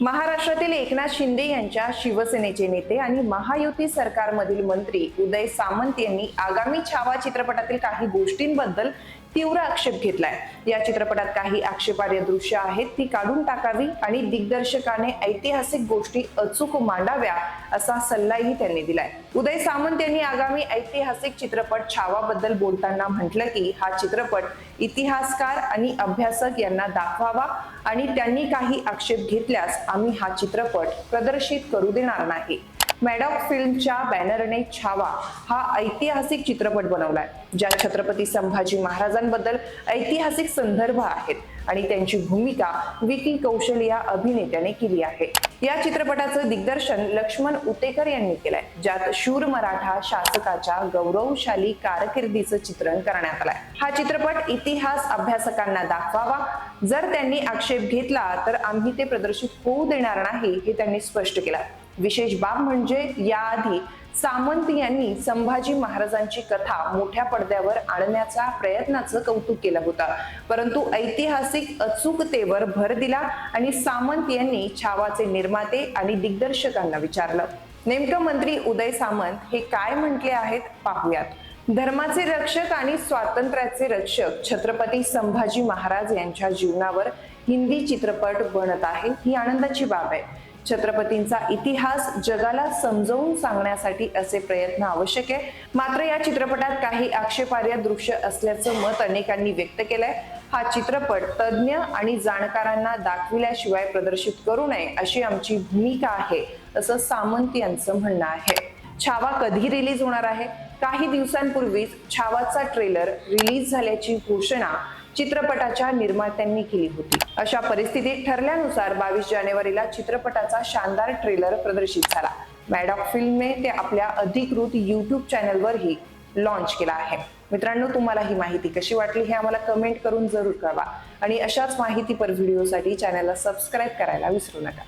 महाराष्ट्रातील एकनाथ शिंदे यांच्या शिवसेनेचे नेते आणि महायुती सरकारमधील मंत्री उदय सामंत यांनी आगामी छावा चित्रपटातील काही गोष्टींबद्दल तीव्र आक्षेप घेतलाय। या चित्रपटात काही आक्षेपार्ह दृश्य आहेत, ती काढून टाकावी आणि दिग्दर्शकाने ऐतिहासिक गोष्टी अचूक मांडाव्या असा सल्लाही त्यांनी दिलाय। उदय सामंत यांनी आगामी ऐतिहासिक चित्रपट छावा बद्दल बोलताना म्हटलं की हा चित्रपट इतिहासकार आणि अभ्यासक यांना दाखवावा आणि त्यांनी काही आक्षेप घेतल्यास आम्ही हा चित्रपट प्रदर्शित करू देणार नाही। मॅडॉक फिल्मच्या बॅनरने छावा हा ऐतिहासिक चित्रपट बनवलाय, ज्यात छत्रपती संभाजी महाराजांबद्दल ऐतिहासिक संदर्भ आहेत आणि त्यांची भूमिका विकी कौशल या अभिनेत्याने केली आहे। या चित्रपटाचं दिग्दर्शन लक्ष्मण उतेकर यांनी केलंय, ज्यात शूर मराठा शासकाच्या गौरवशाली कारकिर्दीचं चित्रण करण्यात आलंय। हा चित्रपट इतिहास अभ्यासकांना दाखवावा, जर त्यांनी आक्षेप घेतला तर आम्ही ते प्रदर्शित होऊ देणार नाही, हे त्यांनी स्पष्ट केलं। विशेष बाब म्हणजे याआधी सामंत यांनी संभाजी महाराजांची कथा मोठ्या पडद्यावर आणण्याच्या प्रयत्नाचं कौतुक केलं होतं, परंतु ऐतिहासिक अचूकतेवर भर दिला आणि सामंत यांनी छावाचे निर्माते आणि दिग्दर्शकांना विचारलं। नेमकं मंत्री उदय सामंत हे काय म्हटले आहेत पाहूयात। धर्माचे रक्षक आणि स्वातंत्र्याचे रक्षक छत्रपती संभाजी महाराज यांच्या जीवनावर हिंदी चित्रपट बनत आहे, ही आनंदाची बाब आहे। छत्रपतींचा इतिहास जगाला समजावून सांगण्यासाठी असे प्रयत्न आवश्यक आहे, मात्र या चित्रपटात काही आक्षेपार्ह दृश्य असल्याचं मत अनेकांनी व्यक्त केलंय। हा चित्रपट तज्ञ आणि जाणकारांना दाखविल्याशिवाय प्रदर्शित करू नये अशी आमची भूमिका आहे, असं सामंत यांचं म्हणणं आहे। छावा कधी रिलीज होणार आहे? काही दिवसांपूर्वीच छावाचा ट्रेलर रिलीज झाल्याची घोषणा चित्रपटाच्या निर्मात्यांनी केली होती। अशा परिस्थितीत ठरल्यानुसार 22 जानेवारीला चित्रपटाचा शानदार ट्रेलर प्रदर्शित झाला। मॅडॉक फिल्मने ते आपल्या अधिकृत YouTube चॅनलवरही लॉन्च केला आहे। मित्रांनो, तुम्हाला ही माहिती कशी वाटली हे आम्हाला कमेंट करून जरूर कळवा आणि अशाच माहितीपर व्हिडिओसाठी चॅनलला सबस्क्राईब करायला विसरू नका।